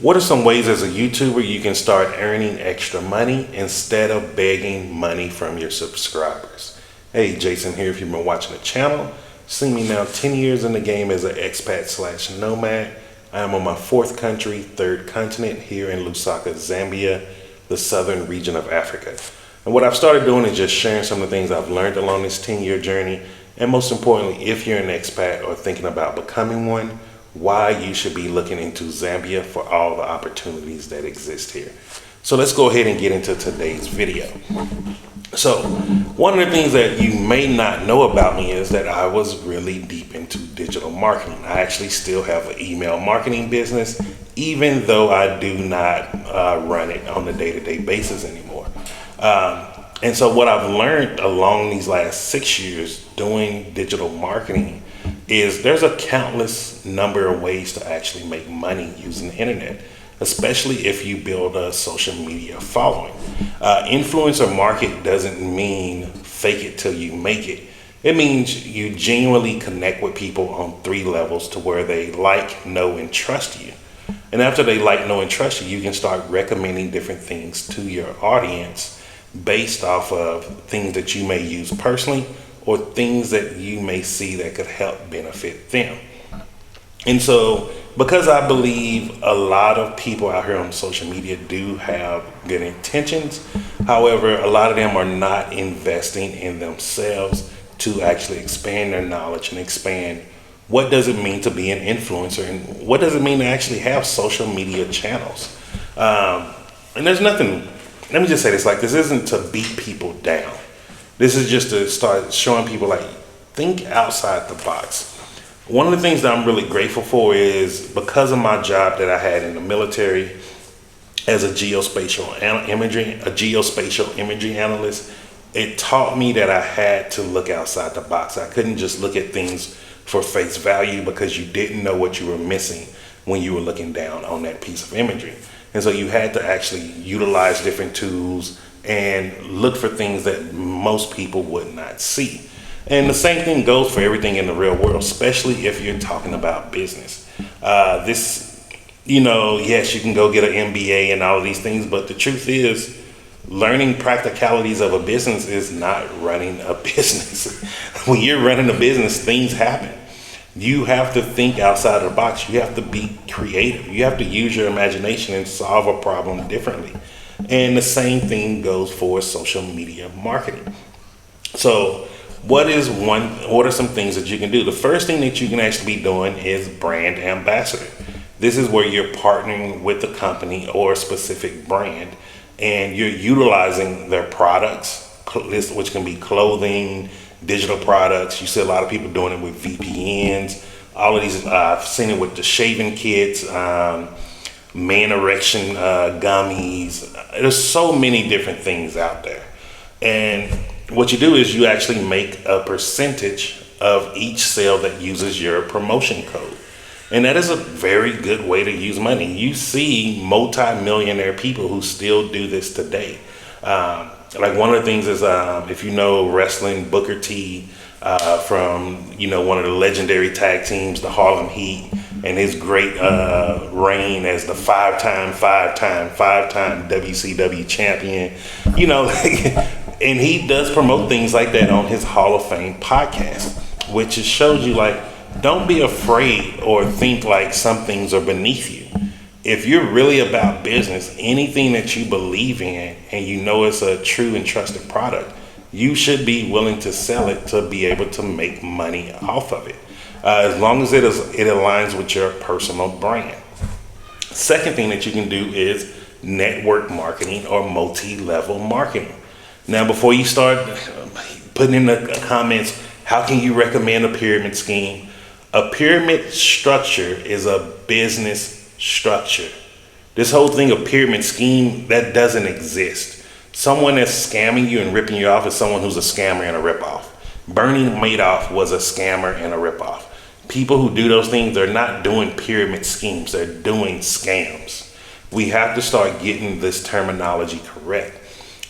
What are some ways as a YouTuber you can start earning extra money instead of begging money from your subscribers? Hey, Jason here. If you've been watching the channel, seen me now 10 years in the game as an expat / nomad. I am on my 4th country, 3rd continent here in Lusaka, Zambia, the southern region of Africa. And what I've started doing is just sharing some of the things I've learned along this 10-year journey. And most importantly, if you're an expat or thinking about becoming one, why you should be looking into Zambia for all the opportunities that exist here. So let's go ahead and get into today's video. So one of the things that you may not know about me is that I was really deep into digital marketing. I actually still have an email marketing business, even though I do not run it on a day-to-day basis anymore. And so what I've learned along these last 6 years doing digital marketing is there's a countless number of ways to actually make money using the internet, especially if you build a social media following. Influencer market doesn't mean fake it till you make it. It means you genuinely connect with people on 3 levels to where they like, know, and trust you. And after they like, know, and trust you, you can start recommending different things to your audience based off of things that you may use personally or things that you may see that could help benefit them. And so, because I believe a lot of people out here on social media do have good intentions, however, a lot of them are not investing in themselves to actually expand their knowledge and expand what does it mean to be an influencer and what does it mean to actually have social media channels. And there's nothing, let me just say this, like, this isn't to beat people down. This is just to start showing people, like, think outside the box. One of the things that I'm really grateful for is because of my job that I had in the military as a geospatial imagery analyst, it taught me that I had to look outside the box. I couldn't just look at things for face value because you didn't know what you were missing when you were looking down on that piece of imagery. And so you had to actually utilize different tools and look for things that most people would not see. And the same thing goes for everything in the real world, especially if you're talking about business. Yes, you can go get an MBA and all of these things, but the truth is, learning practicalities of a business is not running a business. When you're running a business, things happen. You have to think outside of the box. You have to be creative. You have to use your imagination and solve a problem differently. And the same thing goes for social media marketing. So what are some things that you can do? The first thing that you can actually be doing is brand ambassador. This is where you're partnering with a company or a specific brand and you're utilizing their products, which can be clothing, digital products. You see a lot of people doing it with VPNs, all of these. I've seen it with the shaving kits, man erection gummies. There's so many different things out there. And what you do is you actually make a percentage of each sale that uses your promotion code. And that is a very good way to use money. You see multi-millionaire people who still do this today. Like one of the things is, if you know wrestling, Booker T from, one of the legendary tag teams, the Harlem Heat, and his great reign as the five-time WCW champion, and he does promote things like that on his Hall of Fame podcast, which just shows you, like, don't be afraid or think like some things are beneath you. If you're really about business, anything that you believe in and you know it's a true and trusted product, you should be willing to sell it to be able to make money off of it, as long as it aligns with your personal brand. Second thing that you can do is network marketing or multi-level marketing. Now, before you start putting in the comments, how can you recommend a pyramid scheme? A pyramid structure is a business structure. This whole thing of pyramid scheme, that doesn't exist. Someone that's scamming you and ripping you off is someone who's a scammer and a ripoff. Bernie Madoff was a scammer and a ripoff. People who do those things, they're not doing pyramid schemes, they're doing scams. We have to start getting this terminology correct.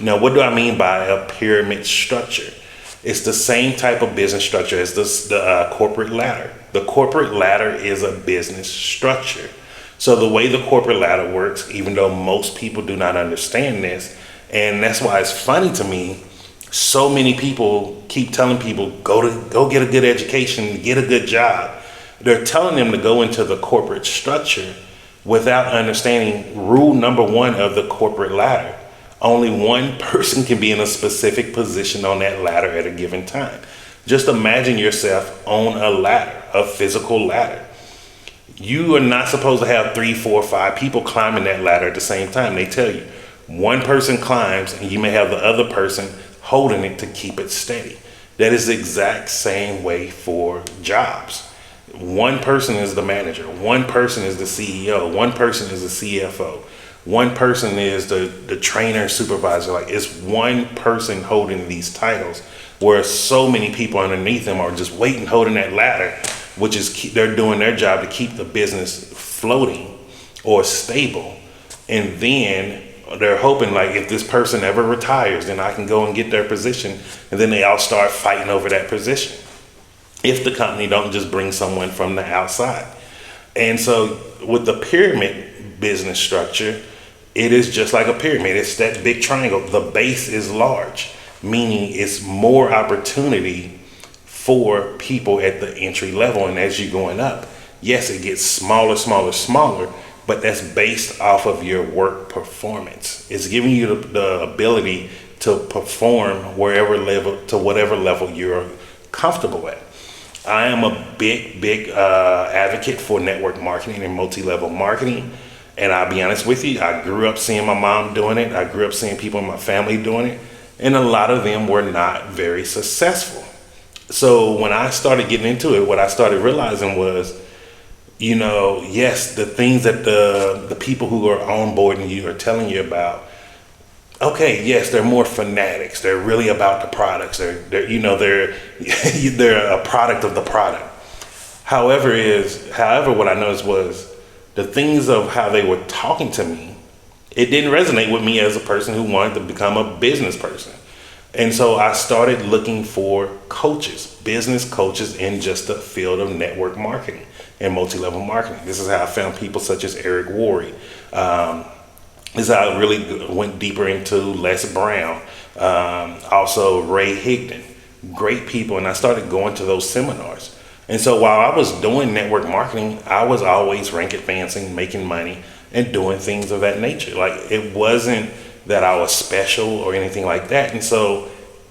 Now, what do I mean by a pyramid structure? It's the same type of business structure as the corporate ladder. The corporate ladder is a business structure. So the way the corporate ladder works, even though most people do not understand this, and that's why it's funny to me, so many people keep telling people go get a good education, get a good job. They're telling them to go into the corporate structure without understanding rule number one of the corporate ladder. Only one person can be in a specific position on that ladder at a given time. Just imagine yourself on a ladder, a physical ladder. You are not supposed to have 3, 4, 5 people climbing that ladder at the same time. They tell you one person climbs and you may have the other person holding it to keep it steady. That is the exact same way for jobs. One person is the manager, one person is the CEO, one person is the CFO, one person is the trainer, supervisor. Like, it's one person holding these titles, where so many people underneath them are just waiting, holding that ladder, which is they're doing their job to keep the business floating or stable. And then they're hoping, like, if this person ever retires, then I can go and get their position. And then they all start fighting over that position, if the company don't just bring someone from the outside. And so with the pyramid business structure, it is just like a pyramid. It's that big triangle. The base is large, meaning it's more opportunity for people at the entry level. And as you're going up, yes, it gets smaller, smaller, smaller, but that's based off of your work performance. It's giving you the ability to perform wherever level, to whatever level you're comfortable at. I am a big advocate for network marketing and multi-level marketing. And I'll be honest with you, I grew up seeing my mom doing it. I grew up seeing people in my family doing it. And a lot of them were not very successful. So when I started getting into it, what I started realizing was, yes, the things that the people who are onboarding you are telling you about, okay, yes, they're more fanatics. They're really about the products. They're they're a product of the product. However, what I noticed was the things of how they were talking to me, it didn't resonate with me as a person who wanted to become a business person. And so I started looking for coaches, business coaches in just the field of network marketing and multi-level marketing. This is how I found people such as Eric Worre. This is how I really went deeper into Les Brown, also Ray Higdon, great people. And I started going to those seminars. And so while I was doing network marketing, I was always rank advancing, making money, and doing things of that nature. Like, it wasn't that I was special or anything like that. And so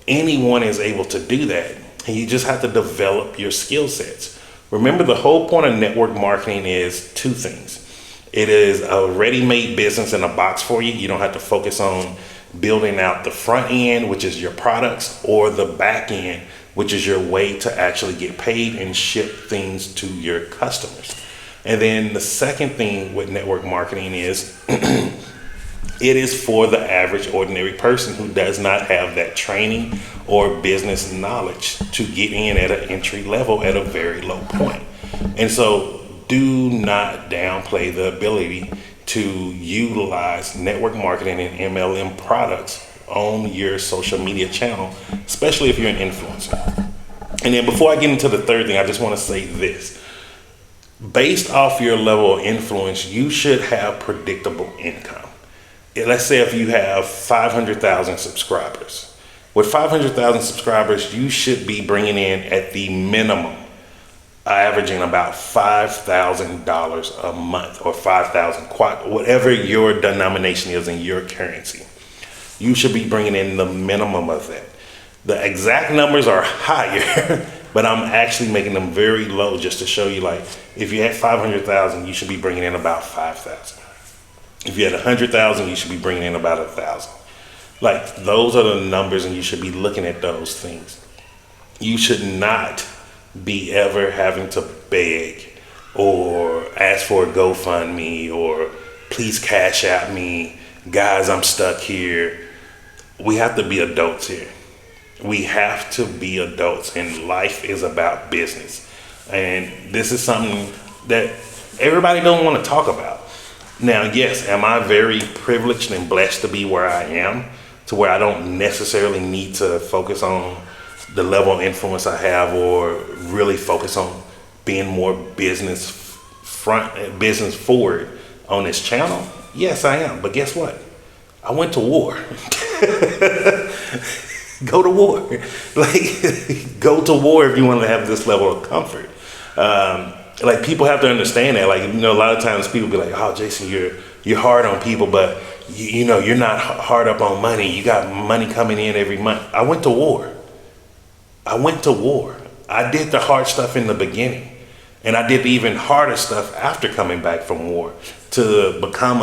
anyone is able to do that. And you just have to develop your skill sets. Remember, the whole point of network marketing is two things. It is a ready-made business in a box for you. You don't have to focus on building out the front end, which is your products, or the back end, which is your way to actually get paid and ship things to your customers. And then the second thing with network marketing is it is for the average ordinary person who does not have that training or business knowledge to get in at an entry level at a very low point. And so do not downplay the ability to utilize network marketing and MLM products on your social media channel, especially if you're an influencer. And then before I get into the third thing, I just want to say this. Based off your level of influence, you should have predictable income. Let's say if you have 500,000 subscribers. With 500,000 subscribers, you should be bringing in, at the minimum, averaging about $5,000 a month, or 5,000, whatever your denomination is in your currency. You should be bringing in the minimum of that. The exact numbers are higher, but I'm actually making them very low just to show you, like, if you had 500,000, you should be bringing in about 5,000. If you had 100,000, you should be bringing in about 1,000. Like, those are the numbers, and you should be looking at those things. You should not be ever having to beg or ask for a GoFundMe or please cash out me. Guys, I'm stuck here. We have to be adults here. We have to be adults, and life is about business. And this is something that everybody don't want to talk about. Now, yes, am I very privileged and blessed to be where I am, to where I don't necessarily need to focus on the level of influence I have, or really focus on being more business forward on this channel? Yes, I am. But guess what? I went to war. Go to war. Like, go to war if you want to have this level of comfort. Like, people have to understand that. Like, a lot of times people be like, "Oh, Jason, you're hard on people, but you're not hard up on money. You got money coming in every month." I went to war. I did the hard stuff in the beginning, and I did the even harder stuff after coming back from war to become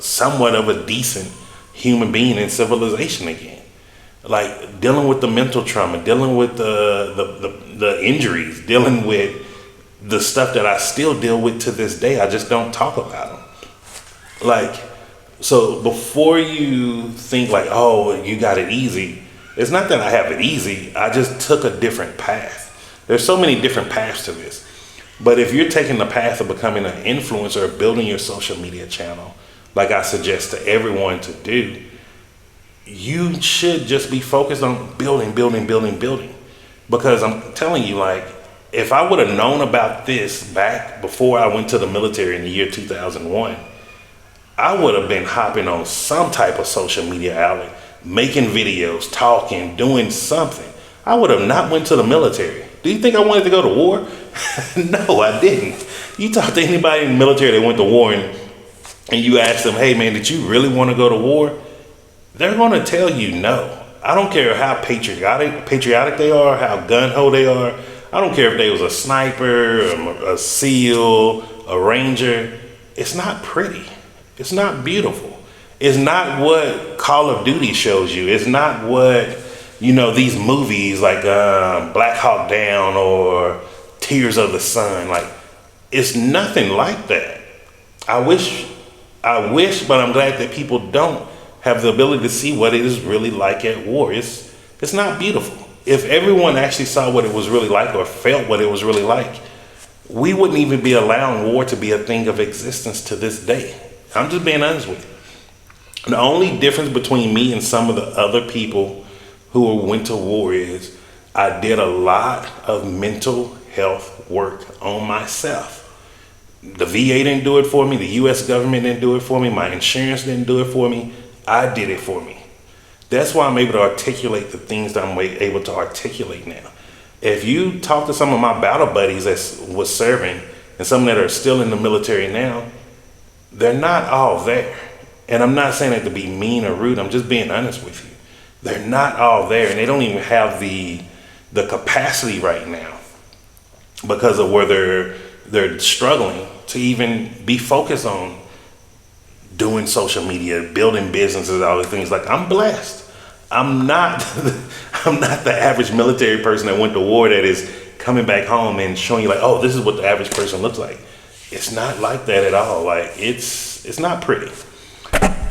somewhat of a decent human being in civilization again. Like, dealing with the mental trauma, dealing with the injuries, dealing with the stuff that I still deal with to this day. I just don't talk about them. Like, so before you think like, "Oh, you got it easy," it's not that I have it easy. I just took a different path. There's so many different paths to this. But if you're taking the path of becoming an influencer, building your social media channel, like I suggest to everyone to do, you should just be focused on building. Because I'm telling you, like, if I would have known about this back before I went to the military in the year 2001, I would have been hopping on some type of social media outlet, making videos, talking, doing something. I would have not went to the military. Do you think I wanted to go to war? No, I didn't. You talk to anybody in the military that went to war and you ask them, "Hey man, did you really want to go to war?" They're going to tell you no. I don't care how patriotic they are, how gun-ho they are. I don't care if they was a sniper, a SEAL, a Ranger. It's not pretty. It's not beautiful. It's not what Call of Duty shows you. It's not what, these movies like Black Hawk Down or Tears of the Sun. Like, it's nothing like that. I wish, but I'm glad that people don't have the ability to see what it is really like at war. It's not beautiful. If everyone actually saw what it was really like or felt what it was really like, we wouldn't even be allowing war to be a thing of existence to this day. I'm just being honest with you. The only difference between me and some of the other people who went to war is I did a lot of mental health work on myself. The VA didn't do it for me. The US government didn't do it for me. My insurance didn't do it for me. I did it for me. That's why I'm able to articulate the things that I'm able to articulate now. If you talk to some of my battle buddies that was serving and some that are still in the military now, they're not all there. And I'm not saying that to be mean or rude. I'm just being honest with you. They're not all there, and they don't even have the capacity right now because of where they're struggling to even be focused on doing social media, building businesses, all the things. Like, I'm blessed. I'm not the average military person that went to war that is coming back home and showing you like, "Oh, this is what the average person looks like." It's not like that at all. Like, it's not pretty.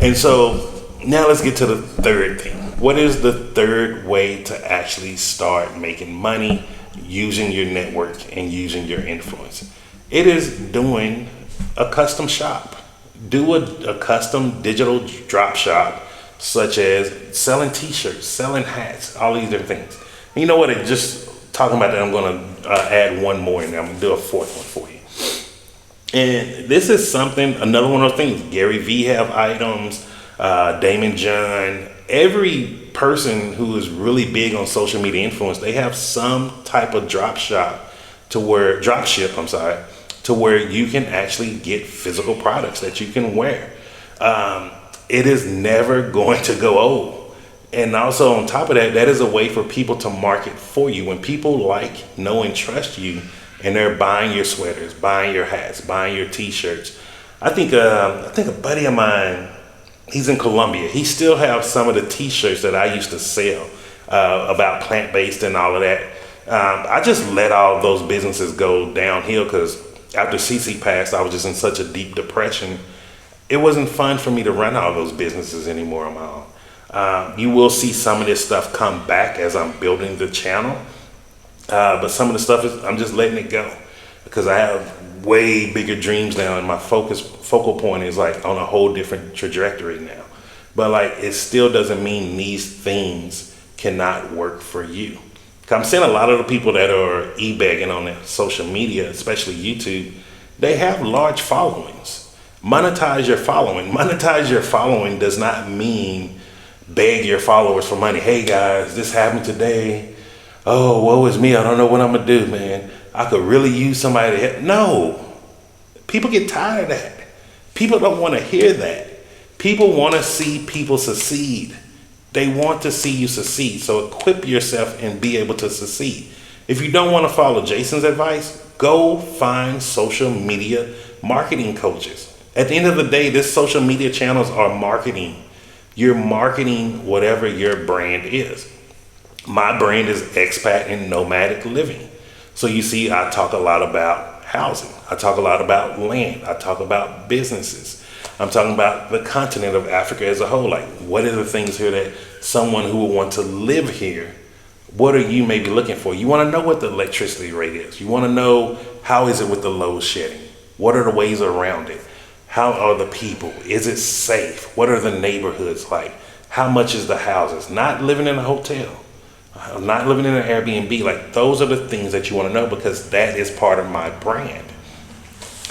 And so now let's get to the third thing. What is the third way to actually start making money using your network and using your influence? It is doing a custom shop. Do a custom digital drop shop, such as selling t-shirts, selling hats, all these different things. And you know what? Just talking about that, I'm going to add one more in there. I'm going to do a fourth one for you. And this is another one of those things. Gary Vee have items, Damon John, every person who is really big on social media influence, they have some type of drop ship, to where you can actually get physical products that you can wear. It is never going to go old. And also on top of that, that is a way for people to market for you. When people like, know, and trust you, and they're buying your sweaters, buying your hats, buying your t-shirts. I think a buddy of mine, he's in Colombia. He still have some of the t-shirts that I used to sell about plant-based and all of that. I just let all those businesses go downhill because after CC passed, I was just in such a deep depression. It wasn't fun for me to run all those businesses anymore on my own. You will see some of this stuff come back as I'm building the channel. But some of the stuff I'm just letting it go because I have way bigger dreams now, and my focal point is like on a whole different trajectory now. But like, it still doesn't mean these things cannot work for you. I'm seeing a lot of the people that are e-bagging on their social media, especially YouTube, they have large followings. Monetize your following. Monetize your following does not mean beg your followers for money. Hey guys, this happened today. Oh, woe is me. I don't know what I'm gonna do, man. I could really use somebody to help. No, people get tired of that. People don't want to hear that. People want to see people succeed. They want to see you succeed. So equip yourself and be able to succeed. If you don't want to follow Jason's advice, go find social media marketing coaches. At the end of the day, this social media channels are marketing. You're marketing whatever your brand is. My brand is expat and nomadic living. So you see, I talk a lot about housing. I talk a lot about land. I talk about businesses. I'm talking about the continent of Africa as a whole. Like, what are the things here that someone who would want to live here, what are you maybe looking for? You want to know what the electricity rate is. You want to know how is it with the load shedding? What are the ways around it? How are the people? Is it safe? What are the neighborhoods like? How much is the houses? Not living in a hotel, not living in an Airbnb. Like, those are the things that you want to know, because that is part of my brand.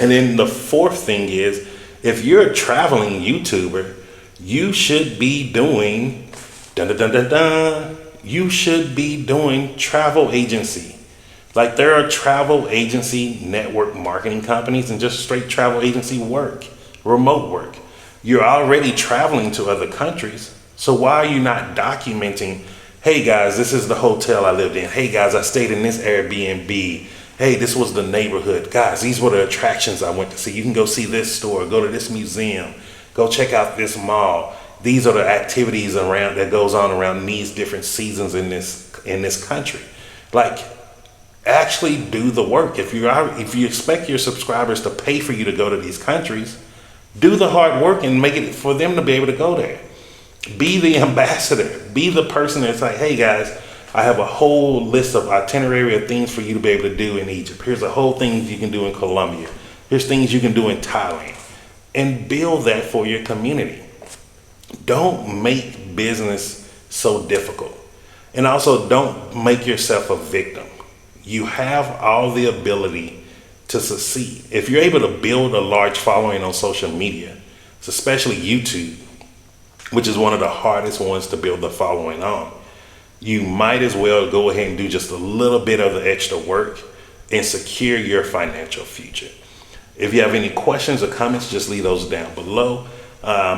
And then the fourth thing is, if you're a traveling YouTuber, you should be doing, you should be doing travel agency. Like, there are travel agency network marketing companies and just straight travel agency work, remote work. You're already traveling to other countries. So why are you not documenting, hey guys, this is the hotel I lived in. Hey guys, I stayed in this Airbnb. Hey, this was the neighborhood. Guys, these were the attractions I went to see. You can go see this store, go to this museum, go check out this mall. These are the activities around that goes on around these different seasons in this country. Like, actually do the work. If you expect your subscribers to pay for you to go to these countries, do the hard work and make it for them to be able to go there. Be the ambassador. Be the person that's like, hey guys, I have a whole list of itinerary of things for you to be able to do in Egypt. Here's a whole thing you can do in Colombia. Here's things you can do in Thailand. And build that for your community. Don't make business so difficult. And also, don't make yourself a victim. You have all the ability to succeed. If you're able to build a large following on social media, especially YouTube, which is one of the hardest ones to build the following on, you might as well go ahead and do just a little bit of the extra work and secure your financial future. If you have any questions or comments, just leave those down below.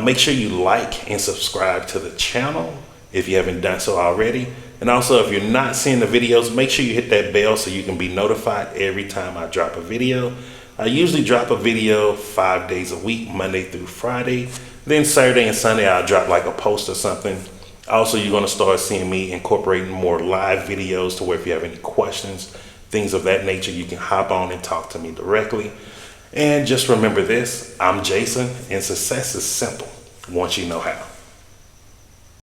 Make sure you like and subscribe to the channel if you haven't done so already. And also, if you're not seeing the videos, make sure you hit that bell so you can be notified every time I drop a video. I usually drop a video 5 days a week, Monday through Friday. Then Saturday and Sunday, I'll drop like a post or something. Also, you're going to start seeing me incorporating more live videos to where if you have any questions, things of that nature, you can hop on and talk to me directly. And just remember this, I'm Jason, and success is simple once you know how.